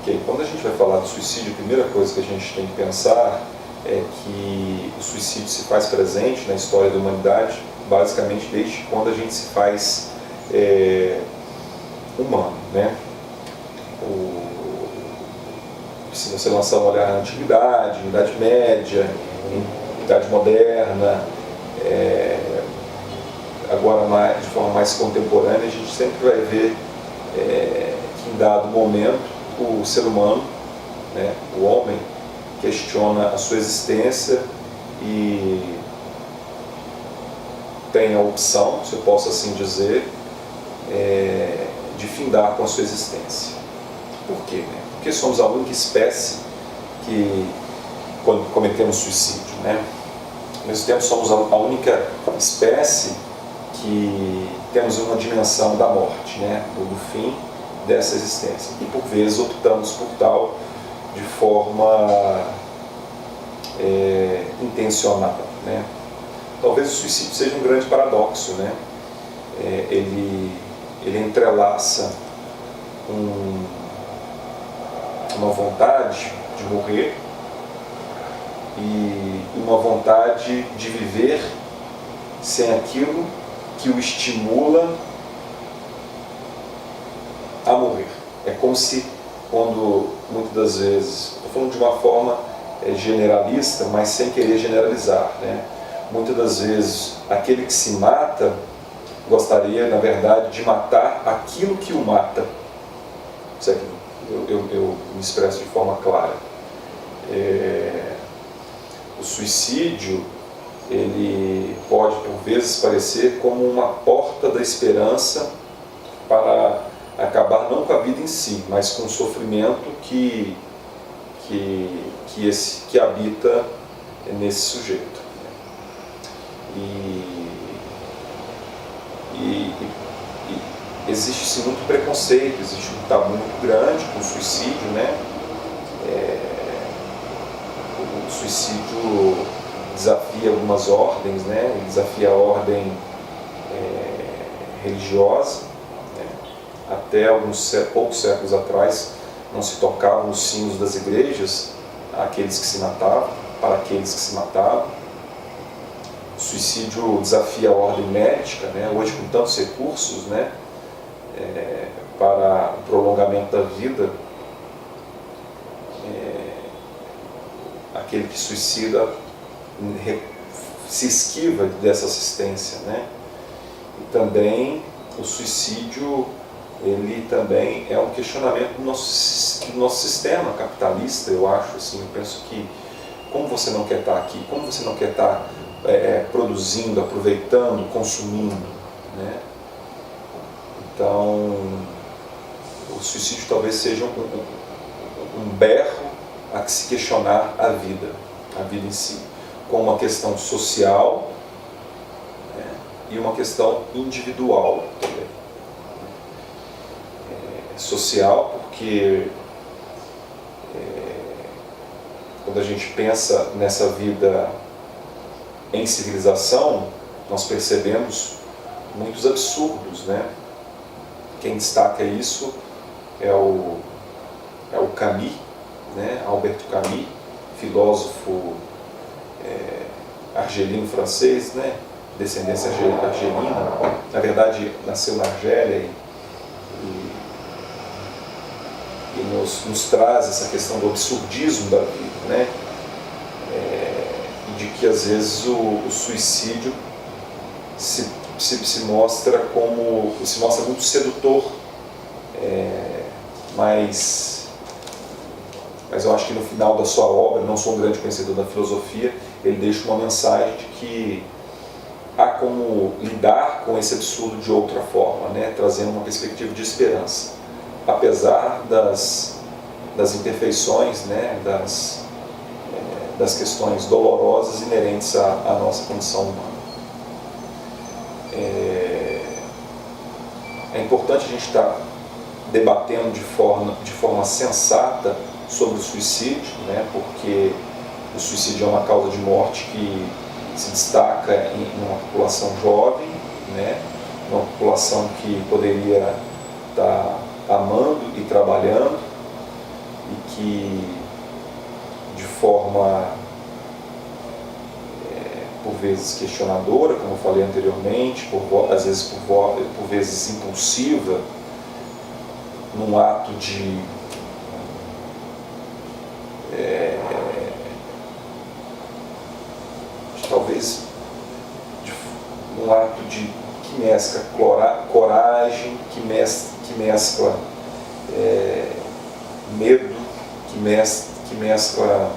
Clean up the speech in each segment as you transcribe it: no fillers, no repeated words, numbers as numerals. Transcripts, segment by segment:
Ok, quando a gente vai falar do suicídio, a primeira coisa que a gente tem que pensar é que o suicídio se faz presente na história da humanidade, basicamente desde quando a gente se faz humano, né? Se você lançar um olhar na antiguidade, Idade Média, Idade Moderna, agora de forma mais contemporânea, a gente sempre vai ver que em dado momento o ser humano, né, o homem, questiona a sua existência e tem a opção, se eu posso assim dizer, de findar com a sua existência. Por quê? Né? Porque somos a única espécie que, quando cometemos suicídio, né? Ao mesmo tempo somos a única espécie que temos uma dimensão da morte, né? Do fim dessa existência. E por vezes optamos por tal de forma intencional, né? Talvez o suicídio seja um grande paradoxo, né? Ele entrelaça uma vontade de morrer e uma vontade de viver sem aquilo que o estimula a morrer. É como se, quando muitas das vezes, estou falando de uma forma generalista, mas sem querer generalizar, né? Muitas das vezes aquele que se mata gostaria, na verdade, de matar aquilo que o mata. Eu me expresso de forma clara. O suicídio, ele pode por vezes parecer como uma porta da esperança para acabar não com a vida em si, mas com o sofrimento que habita nesse sujeito. E existe sim muito preconceito, existe um tabu muito grande com o suicídio, né? O suicídio desafia algumas ordens, né? Ele desafia a ordem religiosa, né? Até poucos séculos atrás não se tocavam os sinos das igrejas àqueles que se matavam, para aqueles que se matavam. O suicídio desafia a ordem médica, né? Hoje com tantos recursos, né? Para o prolongamento da vida, aquele que suicida se esquiva dessa assistência, né? E também o suicídio, ele também é um questionamento do nosso sistema capitalista, eu acho, assim, eu penso que como você não quer estar aqui, como você não quer estar produzindo, aproveitando, consumindo, né? Então, o suicídio talvez seja um berro a que se questionar a vida em si, com uma questão social, né, e uma questão individual também. Social porque quando a gente pensa nessa vida em civilização, nós percebemos muitos absurdos, né? Quem destaca isso é o Camus, né? Alberto Camus, filósofo argelino francês, né? Descendência argelina, na verdade nasceu na Argélia e nos traz essa questão do absurdismo da vida, né? De que às vezes o suicídio se mostra muito sedutor, mas eu acho que no final da sua obra, não sou um grande conhecedor da filosofia, ele deixa uma mensagem de que há como lidar com esse absurdo de outra forma, né? Trazendo uma perspectiva de esperança, apesar das imperfeições, né? Das questões dolorosas inerentes à nossa condição humana. É importante a gente estar debatendo de forma sensata sobre o suicídio, né? Porque o suicídio é uma causa de morte que se destaca em uma população jovem, né? Uma população que poderia estar amando e trabalhando, que, de forma, por vezes questionadora, como eu falei anteriormente, às vezes por vezes impulsiva, num ato de talvez um ato que mescla coragem, que mescla medo, que mescla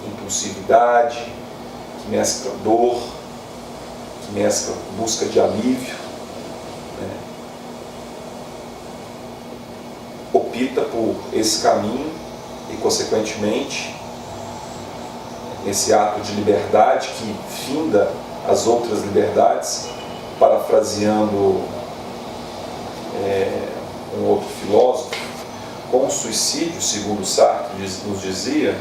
impulsividade, que mescla dor, que mescla busca de alívio, né? Opta por esse caminho e, consequentemente, esse ato de liberdade que finda as outras liberdades, parafraseando um outro filósofo, com o suicídio, segundo Sartre nos dizia,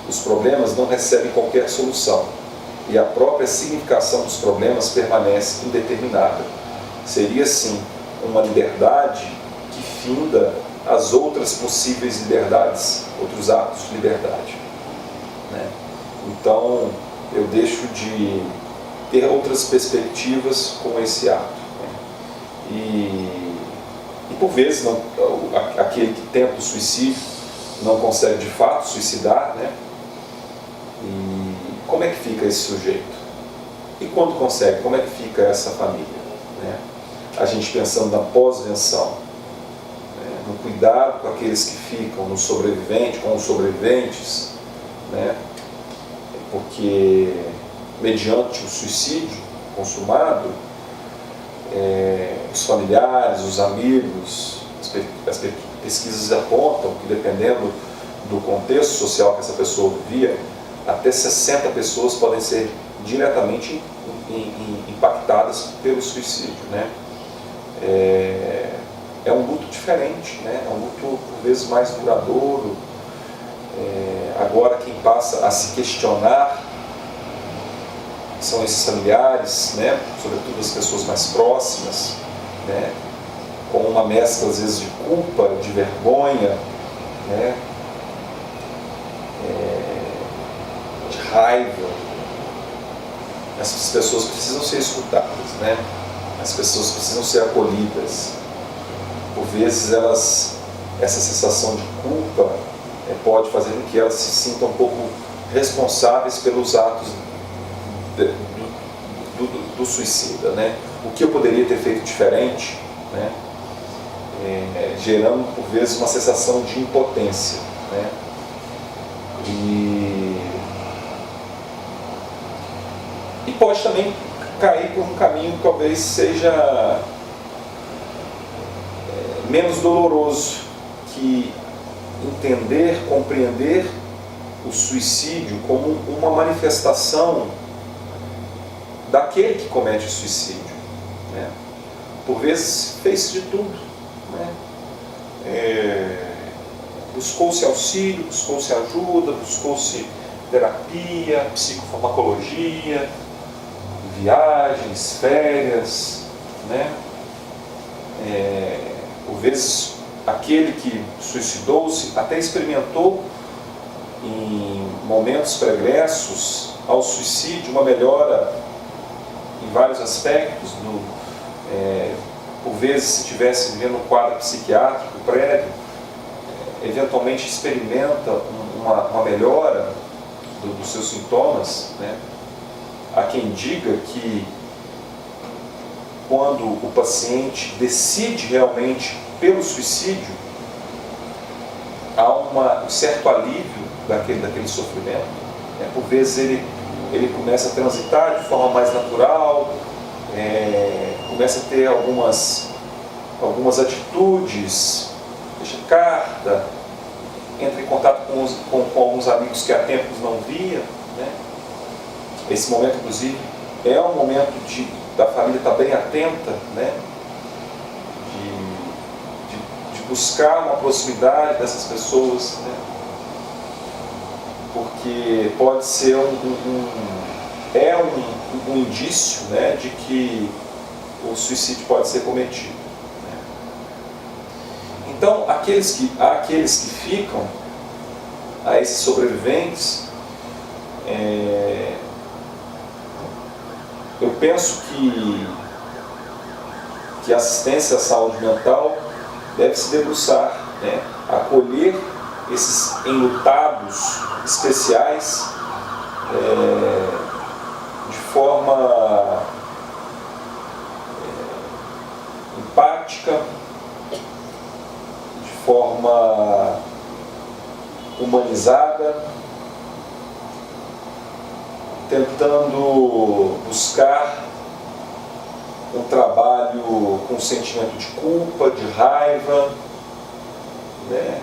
os problemas não recebem qualquer solução e a própria significação dos problemas permanece indeterminada. Seria, sim, uma liberdade que finda as outras possíveis liberdades, outros atos de liberdade, né? Então, eu deixo de ter outras perspectivas com esse ato, né? E por vezes, aquele que tenta o suicídio não consegue de fato suicidar, né? E como é que fica esse sujeito? E quando consegue, como é que fica essa família, né? A gente pensando na pós-venção, né? No cuidado com aqueles que ficam, no sobrevivente, com os sobreviventes, né? Porque mediante o suicídio consumado, os familiares, os amigos, as pesquisas apontam que, dependendo do contexto social que essa pessoa vivia, até 60 pessoas podem ser diretamente impactadas pelo suicídio, né? É um luto diferente, né? É um luto, por vezes, mais duradouro. Agora, quem passa a se questionar são esses familiares, né? Sobretudo as pessoas mais próximas, né? Com uma mescla, às vezes, de culpa, de vergonha, né? De raiva. Essas pessoas precisam ser escutadas, né? As pessoas precisam ser acolhidas. Por vezes, essa sensação de culpa pode fazer com que elas se sintam um pouco responsáveis pelos atos do suicida, né? O que eu poderia ter feito diferente, né? Gerando, por vezes, uma sensação de impotência, né? E pode também cair por um caminho que talvez seja menos doloroso, que entender, compreender o suicídio como uma manifestação daquele que comete o suicídio, né? Por vezes fez de tudo, né? Buscou-se auxílio, buscou-se ajuda, buscou-se terapia, psicofarmacologia, viagens, férias, né? Por vezes aquele que suicidou-se até experimentou em momentos pregressos ao suicídio uma melhora em vários aspectos, por vezes, se estivesse vivendo um quadro psiquiátrico prévio, eventualmente experimenta uma melhora dos seus sintomas, né? Há quem diga que quando o paciente decide realmente pelo suicídio, há um certo alívio daquele sofrimento, né? Por vezes ele começa a transitar de forma mais natural, começa a ter algumas atitudes, deixa carta, entra em contato com alguns amigos que há tempos não via, né? Esse momento, inclusive, é um momento da família estar bem atenta, né? De buscar uma proximidade dessas pessoas, né? Porque pode ser um indício, né, de que o suicídio pode ser cometido, né? Então, há aqueles que ficam a esses sobreviventes, eu penso que a assistência à saúde mental deve se debruçar, né, acolher esses enlutados especiais de forma empática, de forma humanizada, tentando buscar um trabalho com sentimento de culpa, de raiva, né?